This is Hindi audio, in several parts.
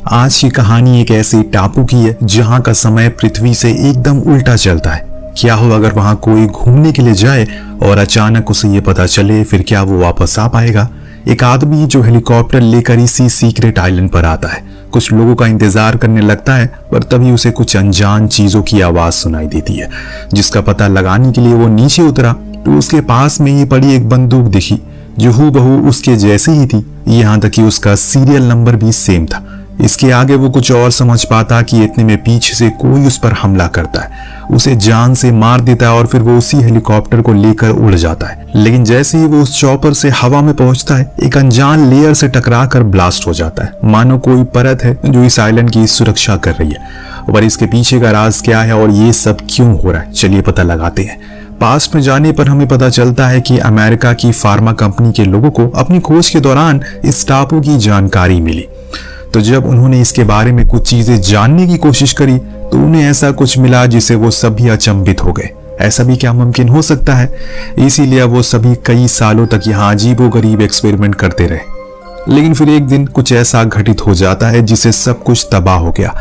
आज की कहानी एक ऐसे टापू की है जहां का समय पृथ्वी से एकदम उल्टा चलता है। क्या हो अगर वहां कोई घूमने के लिए जाए और अचानक उसे ये पता चले, फिर क्या वो वापस आ पाएगा? एक आदमी जो हेलीकॉप्टर लेकर इसी सीक्रेट आइलैंड पर आता है, कुछ लोगों का इंतजार करने लगता है, पर तभी उसे कुछ अनजान चीजों की आवाज सुनाई देती है, जिसका पता लगाने के लिए वो नीचे उतरा तो उसके पास में ही पड़ी एक बंदूक दिखी जो हूबहू उसके जैसी ही थी, यहाँ तक कि उसका सीरियल नंबर भी सेम था। इसके आगे वो कुछ और समझ पाता कि इतने में पीछे से कोई उस पर हमला करता है, उसे जान से मार देता है और फिर वो उसी हेलीकॉप्टर को लेकर उड़ जाता है। लेकिन जैसे ही वो उस चॉपर से हवा में पहुंचता है, एक अनजान लेयर से टकरा कर ब्लास्ट हो जाता है, मानो कोई परत है जो इस आइलैंड की सुरक्षा कर रही है। और इसके पीछे का राज क्या है और ये सब क्यों हो रहा है, चलिए पता लगाते हैं। पास्ट में जाने पर हमें पता चलता है कि अमेरिका की फार्मा कंपनी के लोगों को अपनी खोज के दौरान इस टापू की जानकारी मिली। तो जब उन्होंने इसके बारे में कुछ चीजें जानने की कोशिश करी तो उन्हें ऐसा कुछ मिला जिसे वो सभी अचंभित हो गए। ऐसा भी क्या मुमकिन हो सकता है? इसीलिए वो सभी कई सालों तक यहाँ अजीबोगरीब एक्सपेरिमेंट करते रहे। लेकिन फिर एक दिन कुछ ऐसा घटित हो जाता है जिससे सब कुछ तबाह हो गया।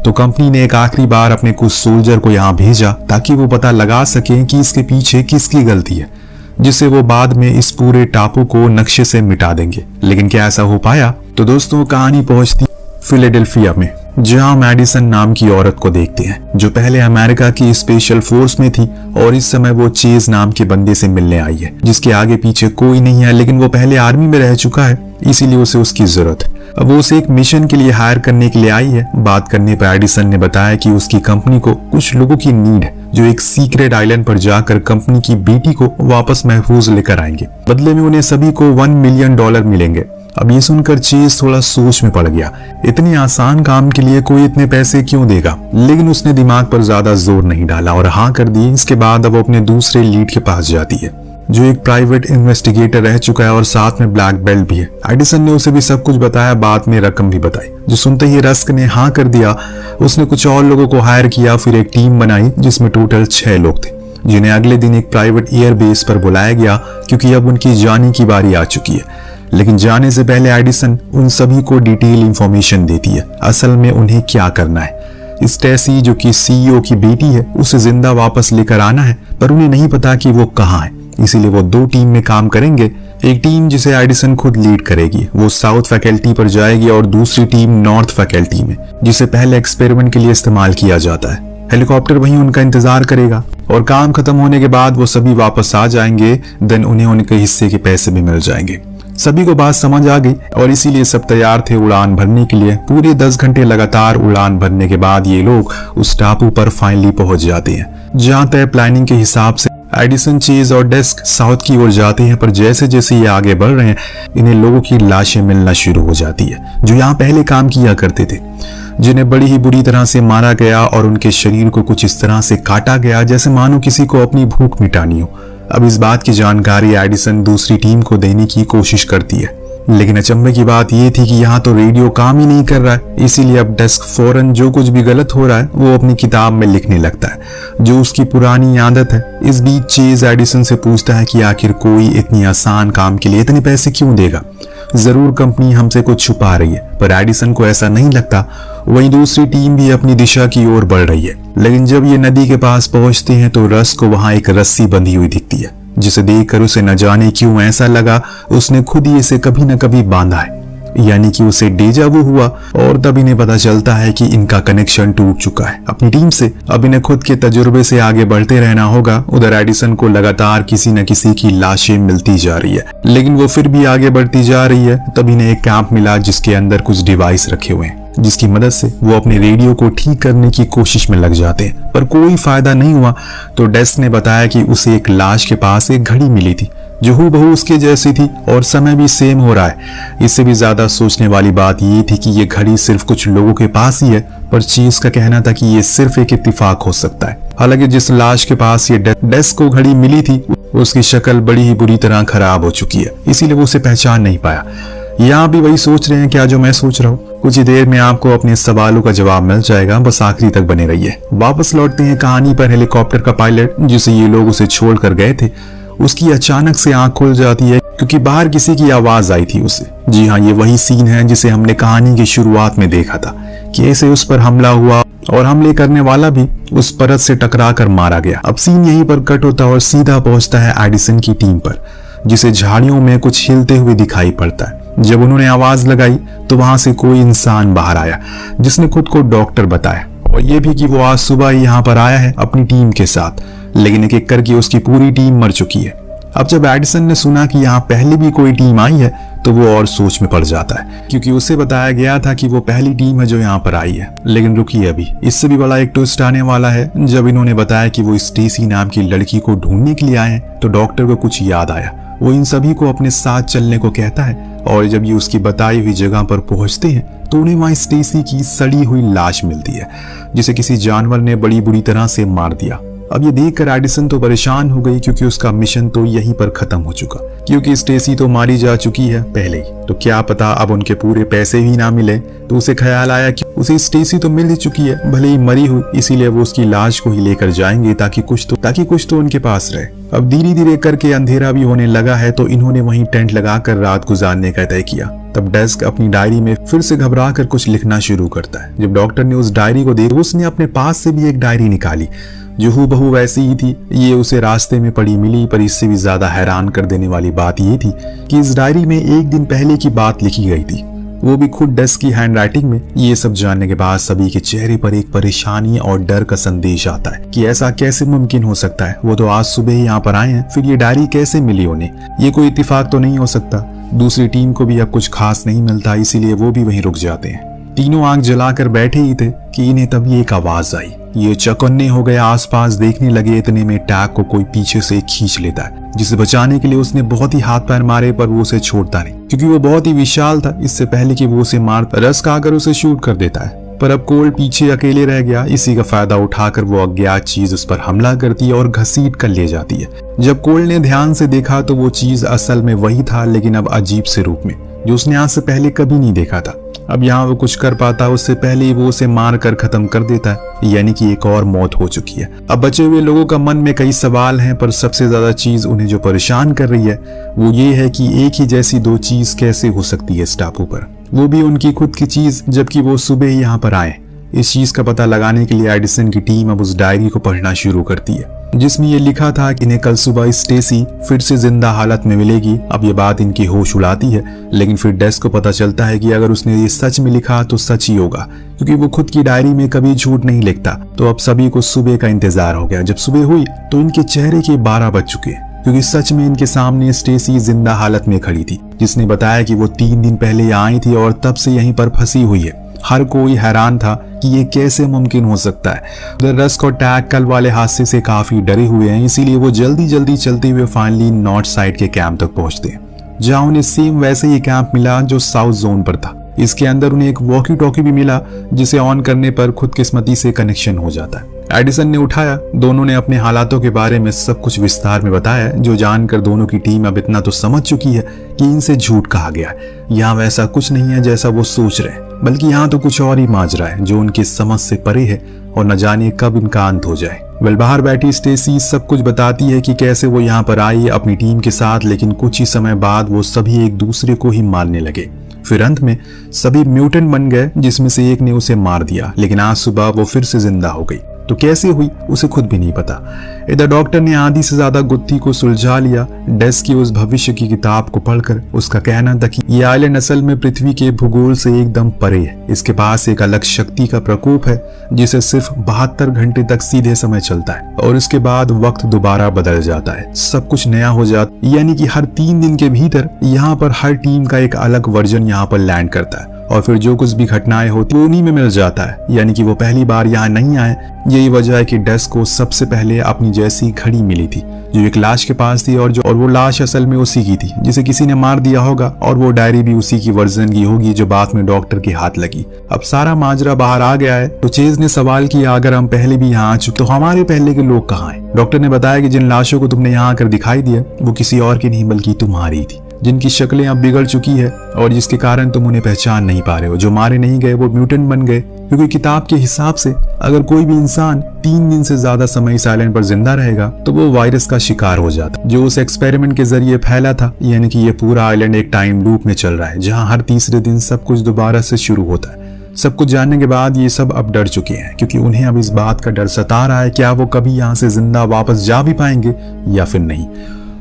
तो कंपनी ने एक आखिरी बार अपने कुछ सोल्जर को यहाँ भेजा ताकि वो पता लगा सकें कि इसके पीछे किसकी गलती है, जिससे वो बाद में इस पूरे टापू को नक्शे से मिटा देंगे। लेकिन क्या ऐसा हो पाया? तो दोस्तों कहानी पहुंचती फिलाडेल्फिया में, जहां मैडिसन नाम की औरत को देखते हैं जो पहले अमेरिका की स्पेशल फोर्स में थी और इस समय वो चेज नाम के बंदे से मिलने आई है, जिसके आगे पीछे कोई नहीं है, लेकिन वो पहले आर्मी में रह चुका है, इसीलिए उसे उसकी जरूरत है। अब वो उसे एक मिशन के लिए हायर करने के लिए आई है। बात करने पर एडिसन ने बताया कि उसकी कंपनी को कुछ लोगों की नीड है जो एक सीक्रेट आइलैंड पर जाकर कंपनी की बेटी को वापस महफूज लेकर आएंगे। बदले में उन्हें सभी को $1 मिलियन मिलेंगे। अब ये सुनकर चेज थोड़ा सोच में पड़ गया, इतनी आसान काम के लिए कोई इतने पैसे क्यों देगा? लेकिन उसने दिमाग पर ज्यादा जोर नहीं डाला और हाँ कर दी। इसके बाद अब वो अपने दूसरे लीड के पास जाती है जो एक प्राइवेट इन्वेस्टिगेटर रह चुका है और साथ में ब्लैक बेल्ट भी है। एडिसन ने उसे भी सब कुछ बताया, बाद में रकम भी बताई, जो सुनते ही रस्क ने हाँ कर दिया। उसने कुछ और लोगों को हायर किया, फिर एक टीम बनाई जिसमें टोटल 6 लोग थे, जिन्हें अगले दिन एक प्राइवेट एयरबेस पर बुलाया गया क्योंकि अब उनकी जाने की बारी आ चुकी है। लेकिन जाने से पहले एडिसन उन सभी को डिटेल इंफॉर्मेशन देती है, असल में उन्हें क्या करना है। स्टेसी जो कि सीईओ की बेटी है, उसे जिंदा वापस लेकर आना है, पर उन्हें नहीं पता कि वो कहाँ है, इसीलिए वो 2 टीम में काम करेंगे। एक टीम जिसे एडिसन खुद लीड करेगी, वो साउथ फैकल्टी पर जाएगी और दूसरी टीम नॉर्थ फैकल्टी में, जिसे पहले एक्सपेरिमेंट के लिए इस्तेमाल किया जाता है। हेलीकॉप्टर वहीं उनका इंतजार करेगा और काम खत्म होने के बाद वो सभी वापस आ जाएंगे। देन उन्हें उनके हिस्से के पैसे भी मिल जाएंगे। सभी को बात समझ आ गई और इसीलिए सब तैयार थे उड़ान भरने के लिए। पूरे 10 घंटे लगातार उड़ान भरने के बाद ये लोग उस टापू पर फाइनली पहुंच जाते हैं, जहां तय प्लानिंग के हिसाब से एडिसन, चेज और डेस्क साउथ की ओर जाते हैं। पर जैसे जैसे ये आगे बढ़ रहे हैं, इन्हें लोगों की लाशें मिलना शुरू हो जाती है जो यहाँ पहले काम किया करते थे, जिन्हें बड़ी ही बुरी तरह से मारा गया और उनके शरीर को कुछ इस तरह से काटा गया जैसे मानो किसी को अपनी भूख मिटानी हो। अब इस बात की जानकारी एडिसन दूसरी टीम को देने की कोशिश करती है, लेकिन अचंभे की बात यह थी कि यहाँ तो रेडियो काम ही नहीं कर रहा है। इसीलिए अब डेस्क फौरन जो कुछ भी गलत हो रहा है वो अपनी किताब में लिखने लगता है, जो उसकी पुरानी आदत है। इस बीच चेज एडिसन से पूछता है कि आखिर कोई इतनी आसान काम के लिए इतने पैसे क्यों देगा? जरूर कंपनी हमसे कुछ छुपा रही है, पर एडिसन को ऐसा नहीं लगता। वहीं दूसरी टीम भी अपनी दिशा की ओर बढ़ रही है। लेकिन जब ये नदी के पास पहुंचते हैं तो रस को वहां एक रस्सी बंधी हुई दिखती है, जिसे देखकर उसे न जाने क्यों ऐसा लगा उसने खुद ही इसे कभी न कभी बांधा है, यानी कि उसे डेजा वू हुआ। और तब इन्हें पता चलता है कि इनका कनेक्शन टूट चुका है अपनी टीम से। अब इन्हें खुद के तजुर्बे से आगे बढ़ते रहना होगा। उधर एडिसन को लगातार किसी न किसी की लाशें मिलती जा रही है, लेकिन वो फिर भी आगे बढ़ती जा रही है। तब इन्हें एक कैंप मिला जिसके अंदर कुछ डिवाइस रखे हुए हैं, जिसकी मदद से वो अपने रेडियो को ठीक करने की कोशिश में लग जाते हैं, पर कोई फायदा नहीं हुआ। तो डेस्क ने बताया कि उसे एक लाश के पास एक घड़ी मिली थी जो हूबहू उसके जैसी थी और समय भी सेम हो रहा है। इससे भी ज्यादा सोचने वाली बात ये थी कि ये घड़ी सिर्फ कुछ लोगों के पास ही है, पर चीज का कहना था कि ये सिर्फ एक इत्तेफाक हो सकता है। हालांकि जिस लाश के पास ये डेस्क को घड़ी मिली थी उसकी शक्ल बड़ी ही बुरी तरह खराब हो चुकी है, इसीलिए वो उसे पहचान नहीं पाया। यहाँ भी वही सोच रहे हैं क्या जो मैं सोच रहा हूँ। कुछ ही देर में आपको अपने सवालों का जवाब मिल जाएगा, बस आखिरी तक बने रहिए। वापस लौटते हैं कहानी पर। हेलीकॉप्टर का पायलट जिसे ये लोग उसे छोड़ कर गए थे, उसकी अचानक से आंख खुल जाती है क्योंकि बाहर किसी की आवाज आई थी उसे। जी हाँ, ये वही सीन है जिसे हमने कहानी की शुरुआत में देखा था कि ऐसे उस पर हमला हुआ और हमले करने वाला भी उस परत से टकरा कर मारा गया। अब सीन यहीं पर कट होता और सीधा पहुंचता है एडिसन की टीम पर, जिसे झाड़ियों में कुछ हिलते हुए दिखाई पड़ता है। जब उन्होंने आवाज लगाई तो वहां से कोई इंसान बाहर आया जिसने खुद को डॉक्टर बताया, और ये भी कि वो आज सुबह ही यहाँ पर आया है अपनी टीम के साथ, लेकिन एक एक करके उसकी पूरी टीम मर चुकी है। अब जब एडिसन ने सुना कि यहाँ पहले भी कोई टीम आई है तो वो और सोच में पड़ जाता है, क्योंकि उसे बताया गया था कि वो पहली टीम है जो यहाँ पर आई है। लेकिन रुकिए, अभी इससे भी बड़ा एक ट्विस्ट आने वाला है। जब इन्होंने बताया कि वो स्टेसी नाम की लड़की को ढूंढने के लिए आए हैं तो डॉक्टर को कुछ याद आया। वो इन सभी को अपने साथ चलने को कहता है, और जब ये उसकी बताई हुई जगह पर पहुंचते हैं तो उन्हें वहां स्टेसी की सड़ी हुई लाश मिलती है, जिसे किसी जानवर ने बड़ी बुरी तरह से मार दिया। अब ये देखकर एडिसन तो परेशान हो गई, क्योंकि उसका मिशन तो यहीं पर खत्म हो चुका, क्योंकि स्टेसी तो मारी जा चुकी है पहले ही। तो क्या पता अब उनके पूरे पैसे ही ना मिले। तो उसे ख्याल आया कि उसे स्टेसी तो मिल ही चुकी है, भले ही मरी हुई, इसीलिए वो उसकी लाश को ही लेकर जाएंगे ताकि कुछ तो उनके पास रहे। अब धीरे धीरे करके अंधेरा भी होने लगा है, तो इन्होंने वहीं टेंट लगाकर रात गुजारने का तय किया। तब डेस्क अपनी डायरी में फिर से घबरा कर कुछ लिखना शुरू करता है। जब डॉक्टर ने उस डायरी को देखा, उसने अपने पास से भी एक डायरी निकाली जो हूबहू वैसी ही थी। ये उसे रास्ते में पड़ी मिली, पर इससे भी ज्यादा हैरान कर देने वाली बात ये थी कि इस डायरी में एक दिन पहले की बात लिखी गई थी, वो भी खुद डेस्क की हैंडराइटिंग में। ये सब जानने के बाद सभी के चेहरे पर एक परेशानी और डर का संदेश आता है कि ऐसा कैसे मुमकिन हो सकता है। वो तो आज सुबह ही यहाँ पर आए हैं, फिर ये डायरी कैसे मिली उन्हें? ये कोई इत्तेफाक तो नहीं हो सकता। दूसरी टीम को भी अब कुछ खास नहीं मिलता, इसीलिए वो भी वहीं रुक जाते हैं। तीनों आंख जलाकर बैठे ही थे कि इन्हें तभी एक आवाज आई। ये चौकन्ने हो गए, आसपास देखने लगे। इतने में टैग को कोई पीछे से खींच लेता है, जिसे बचाने के लिए उसने बहुत ही हाथ पैर मारे, पर वो उसे छोड़ता नहीं, क्योंकि वो बहुत ही विशाल था। इससे पहले कि वो उसे मार, रस खाकर उसे शूट कर देता है। पर अब कोल पीछे अकेले रह गया। इसी का फायदा उठाकर वो अज्ञात चीज उस पर हमला करती है और घसीट कर ले जाती है। जब कोल ने ध्यान से देखा तो वो चीज असल में वही था, लेकिन अब अजीब से रूप में, जो उसने आज से पहले कभी नहीं देखा था। अब यहाँ वो कुछ कर पाता उससे पहले ही वो उसे मार कर खत्म कर देता है, यानी कि एक और मौत हो चुकी है। अब बचे हुए लोगों का मन में कई सवाल हैं, पर सबसे ज्यादा चीज उन्हें जो परेशान कर रही है वो ये है कि एक ही जैसी दो चीज कैसे हो सकती है इस टापू पर, वो भी उनकी खुद की चीज, जबकि वो सुबह ही यहाँ पर आए। इस चीज का पता लगाने के लिए एडिसन की टीम अब उस डायरी को पढ़ना शुरू करती है, जिसमें ये लिखा था कि इन्हें कल सुबह स्टेसी फिर से जिंदा हालत में मिलेगी। अब ये बात इनकी होश उड़ाती है, लेकिन फिर डेस्क को पता चलता है कि अगर उसने ये सच में लिखा तो सच ही होगा, क्योंकि वो खुद की डायरी में कभी झूठ नहीं लिखता। तो अब सभी को सुबह का इंतजार हो गया। जब सुबह हुई तो इनके चेहरे के 12 बज चुके, क्योंकि सच में इनके सामने स्टेसी जिंदा हालत में खड़ी थी, जिसने बताया कि वो 3 दिन पहले आई थी और तब से यहीं पर फंसी हुई है। हर कोई हैरान था कि ये कैसे मुमकिन हो सकता है। उधर रस्क और टैग कल वाले हादसे से काफी डरे हुए हैं, इसीलिए वो जल्दी जल्दी चलते हुए फाइनली नॉर्थ साइड के कैंप तक पहुंचते हैं, जहां उन्हें सेम वैसे ही कैंप मिला जो साउथ जोन पर था। इसके अंदर उन्हें एक वॉकी टॉकी भी मिला, जिसे ऑन करने पर खुदकिस्मती से कनेक्शन हो जाता है। एडिसन ने उठाया। दोनों ने अपने हालातों के बारे में सब कुछ विस्तार में बताया, जो जानकर दोनों की टीम अब इतना तो समझ चुकी है कि इनसे झूठ कहा गया है। यहाँ वैसा कुछ नहीं है जैसा वो सोच रहे हैं, बल्कि यहाँ तो कुछ और ही माजरा है जो उनकी समझ से परे है, और न जाने कब इनका अंत हो जाए। वेल, बाहर बैठी स्टेसी सब कुछ बताती है कि कैसे वो यहाँ पर आई अपनी टीम के साथ, लेकिन कुछ ही समय बाद वो सभी एक दूसरे को ही मारने लगे। फिर अंत में सभी म्यूटेंट बन गए, जिसमें से एक ने उसे मार दिया, लेकिन आज सुबह वो फिर से जिंदा हो गई। तो कैसे हुई उसे खुद भी नहीं पता। इधर डॉक्टर ने आधी से ज्यादा गुत्थी को सुलझा लिया। डेस्क की उस भविष्य की किताब को पढ़कर उसका कहना था कि ये आइलैंड असल में पृथ्वी के भूगोल से एकदम परे है। इसके पास एक अलग शक्ति का प्रकोप है, जिसे सिर्फ 72 घंटे तक सीधे समय चलता है, और इसके बाद वक्त दोबारा बदल जाता है, सब कुछ नया हो जाता, यानी कि हर 3 दिन के भीतर यहाँ पर हर टीम का एक अलग वर्जन यहाँ पर लैंड करता है, और फिर जो कुछ भी घटनाएं होती वो उन्हीं में मिल जाता है। यानी कि वो पहली बार यहाँ नहीं आए। यही वजह है कि डेस्क को सबसे पहले अपनी जैसी घड़ी मिली थी, जो एक लाश के पास थी, और वो लाश असल में उसी की थी जिसे किसी ने मार दिया होगा, और वो डायरी भी उसी की वर्जन की होगी जो बाद में डॉक्टर के हाथ लगी। अब सारा माजरा बाहर आ गया है। तो चेज ने सवाल किया, अगर हम पहले भी यहाँ आ चुके तो हमारे पहले के लोग कहाँ हैं? डॉक्टर ने बताया कि जिन लाशों को तुमने यहाँ आकर दिखाई दिया वो किसी और की नहीं बल्कि तुम्हारी थी। जिनकी शक्लें अब बिगड़ चुकी है और जिसके कारण तुम उन्हें पहचान नहीं पा रहे हो। जो मारे नहीं गए वो म्यूटेंट बन गए, क्योंकि किताब के हिसाब से अगर कोई भी इंसान 3 दिन से ज्यादा समय इस आइलैंड पर जिंदा रहेगा तो वो वायरस का शिकार हो जाता, जो उस एक्सपेरिमेंट के जरिए फैला था। यानी कि ये पूरा आइलैंड एक टाइम लूप में चल रहा है, जहाँ हर तीसरे दिन सब कुछ दोबारा से शुरू होता है। सब कुछ जानने के बाद ये सब अब डर चुके हैं, क्योंकि उन्हें अब इस बात का डर सता रहा है क्या वो कभी यहाँ से जिंदा वापस जा भी पाएंगे या फिर नहीं।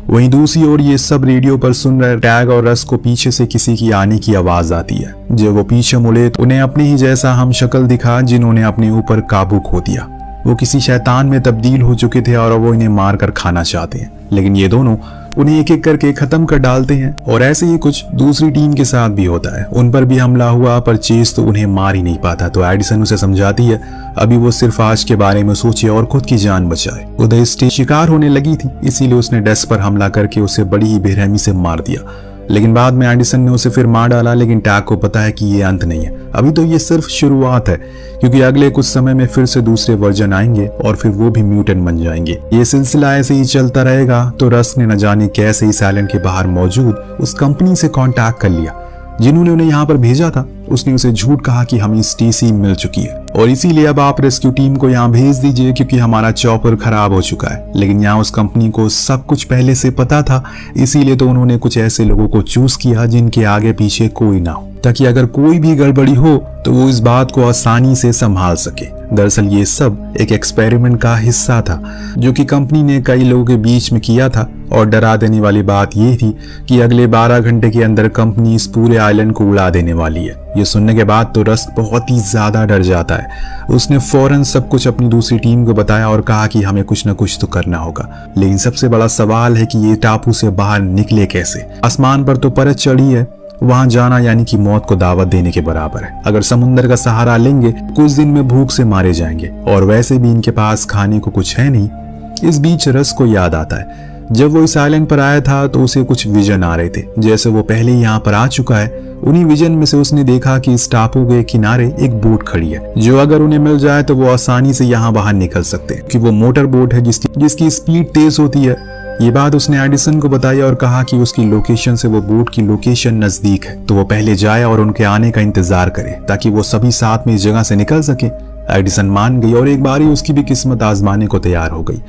वहीं दूसरी ओर ये सब रेडियो पर सुन रहे टैग और रस को पीछे से किसी की आने की आवाज आती है। जब वो पीछे मुड़े तो उन्हें अपने ही जैसा हम शक्ल दिखा, जिन्होंने अपने ऊपर काबू खो दिया। वो किसी शैतान में तब्दील हो चुके थे और वो इन्हें मार कर खाना चाहते हैं, लेकिन ये दोनों उन्हें एक एक करके खत्म कर डालते हैं। और ऐसे ही कुछ दूसरी टीम के साथ भी होता है। उन पर भी हमला हुआ, पर चेज तो उन्हें मार ही नहीं पाता। तो एडिसन उसे समझाती है अभी वो सिर्फ आज के बारे में सोचे और खुद की जान बचाए। उधर स्टेज शिकार होने लगी थी, इसीलिए उसने डेस पर हमला करके उसे बड़ी ही बेरहमी से मार दिया। लेकिन बाद में एडिसन ने उसे फिर मार डाला। लेकिन टैग को पता है कि ये अंत नहीं है, अभी तो ये सिर्फ शुरुआत है, क्योंकि अगले कुछ समय में फिर से दूसरे वर्जन आएंगे और फिर वो भी म्यूटेंट बन जाएंगे। ये सिलसिला ऐसे ही चलता रहेगा। तो रस्क ने न जाने कैसे इस आइलैंड के बाहर मौजूद उस कंपनी से कांटेक्ट कर लिया जिन्होंने उन्हें यहाँ पर भेजा था। उसने उसे झूठ कहा कि हमें स्टेसी मिल चुकी है और इसीलिए अब आप रेस्क्यू टीम को यहाँ भेज दीजिए, क्योंकि हमारा चॉपर खराब हो चुका है। लेकिन यहाँ उस कंपनी को सब कुछ पहले से पता था, इसीलिए तो उन्होंने कुछ ऐसे लोगों को चूज किया जिनके आगे पीछे कोई ना हो, ताकि अगर कोई भी गड़बड़ी हो तो वो इस बात को आसानी से संभाल सके। दरअसल ये सब एक एक्सपेरिमेंट का हिस्सा था जो कि कंपनी ने कई लोगों के बीच में किया था। और डरा देने वाली बात ये थी कि अगले 12 घंटे के अंदर कंपनी इस पूरे आइलैंड को उड़ा देने वाली है। ये सुनने के बाद तो रस्क बहुत ही ज्यादा डर जाता है। उसने फौरन सब कुछ अपनी दूसरी टीम को बताया और कहा कि हमें कुछ न कुछ तो करना होगा। लेकिन सबसे बड़ा सवाल है कि ये टापू से बाहर निकले कैसे। आसमान पर तो परत चढ़ी है, वहां जाना यानी कि मौत को दावत देने के बराबर है। अगर समुंदर का सहारा लेंगे कुछ दिन में भूख से मारे जाएंगे, और वैसे भी इनके पास खाने को कुछ है नहीं। इस बीच रस को याद आता है जब वो इस आइलैंड पर आया था तो उसे कुछ विजन आ रहे थे, जैसे वो पहले यहाँ पर आ चुका है। उन्हीं विजन में से उसने देखा कि इस टापू के किनारे एक बोट खड़ी है, जो अगर उन्हें मिल जाए तो वो आसानी से यहाँ बाहर निकल सकते हैं, कि वो मोटर बोट है जिसकी स्पीड तेज होती है। ये बात उसने एडिसन को बताई और कहा कि उसकी लोकेशन से वो बोट की लोकेशन नजदीक है, तो वो पहले जाए और उनके आने का इंतजार करे ताकि वो सभी साथ में इस जगह से निकल सके। एडिसन मान गई और एक बार ही उसकी भी किस्मत आजमाने को तैयार हो गई।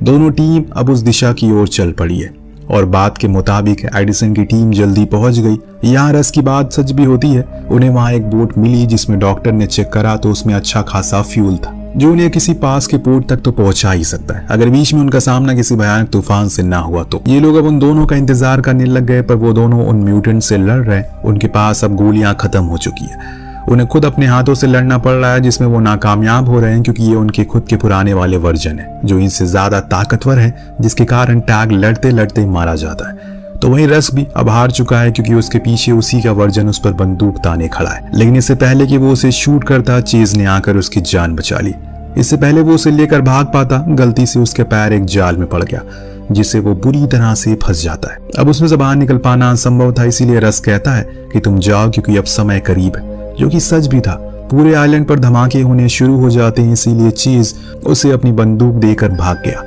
दोनों टीम अब उस दिशा की ओर चल पड़ी है और बात के मुताबिक एडिसन की टीम जल्दी पहुंच गई। यहाँ रस की बात सच भी होती है। उन्हें वहां एक बोट मिली जिसमें डॉक्टर ने चेक करा तो उसमें अच्छा खासा फ्यूल था, जो उन्हें किसी पास के पोर्ट तक तो पहुंचा ही सकता है, अगर बीच में उनका सामना किसी भयानक तूफान से ना हुआ तो। ये लोग अब उन दोनों का इंतजार करने लग गए, पर वो दोनों उन म्यूटेंट से लड़ रहे। उनके पास अब गोलियां खत्म हो चुकी है। उन्हें खुद अपने हाथों से लड़ना पड़ रहा है, जिसमें वो नाकामयाब हो रहे हैं, क्योंकि ये उनके खुद के पुराने वाले वर्जन है जो इनसे ज्यादा ताकतवर है, जिसके कारण टैग लड़ते लड़ते मारा जाता है। तो वहीं रस भी अब हार चुका है, क्योंकि उसके पीछे उसी का वर्जन उस पर बंदूक ताने खड़ा है। लेकिन इससे पहले कि वो उसे शूट करता, चीज ने आकर उसकी जान बचा ली। इससे पहले वो उसे लेकर भाग पाता, गलती से उसके पैर एक जाल में पड़ गया, जिससे वो बुरी तरह से फंस जाता है। अब उसमें से बाहर निकल पाना असंभव था, इसीलिए रस कहता है कि तुम जाओ, क्योंकि अब समय करीब है, जो कि सच भी था। पूरे आइलैंड पर धमाके होने शुरू हो जाते हैं, इसीलिए चीज उसे अपनी बंदूक देकर भाग गया।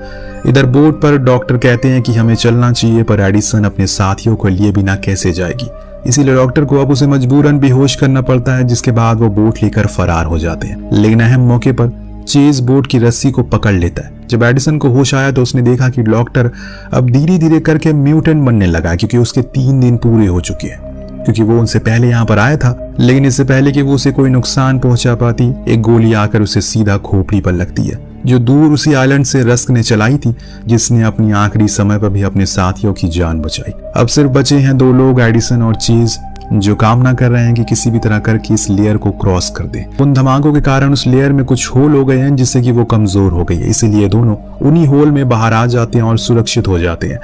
इधर बोट पर डॉक्टर कहते हैं कि हमें चलना चाहिए, पर एडिसन अपने साथियों को लिए बिना कैसे जाएगी, इसीलिए डॉक्टर को अब उसे मजबूरन बेहोश करना पड़ता है, जिसके बाद वो बोट लेकर फरार हो जाते हैं। लेकिन अहम मौके पर चेज बोट की रस्सी को पकड़ लेता है। जब एडिसन को होश आया तो उसने देखा कि डॉक्टर अब धीरे धीरे करके म्यूटेंट बनने लगा, क्योंकि उसके 3 दिन पूरे हो चुके हैं, क्योंकि वो उनसे पहले यहाँ पर आया था। लेकिन इससे पहले कि वो उसे कोई नुकसान पहुंचा पाती, एक गोली आकर उसे सीधा खोपड़ी पर लगती है, जो दूर उसी आइलैंड से रस्क ने चलाई थी, जिसने अपनी आखिरी समय पर भी अपने साथियों की जान बचाई। अब सिर्फ बचे हैं 2 लोग, एडिसन और चीज, जो कामना कर रहे हैं कि किसी भी तरह करके इस लेयर को क्रॉस कर दे। उन धमाकों के कारण उस लेयर में कुछ होल हो गए हैं, जिससे कि वो कमजोर हो गई है, इसीलिए दोनों उन्हीं होल में बाहर आ जाते हैं और सुरक्षित हो जाते हैं।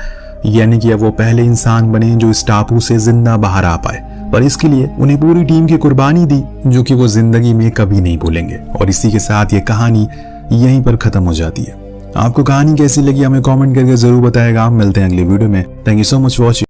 यानी कि अब वो पहले इंसान बने जो इस टापू से जिंदा बाहर आ पाए, पर इसके लिए उन्हें पूरी टीम की कुर्बानी दी, जो कि वो जिंदगी में कभी नहीं भूलेंगे। और इसी के साथ ये कहानी यहीं पर खत्म हो जाती है। आपको कहानी कैसी लगी हमें कमेंट करके जरूर बताएगा। मिलते हैं अगली वीडियो में। Thank you so much for watching.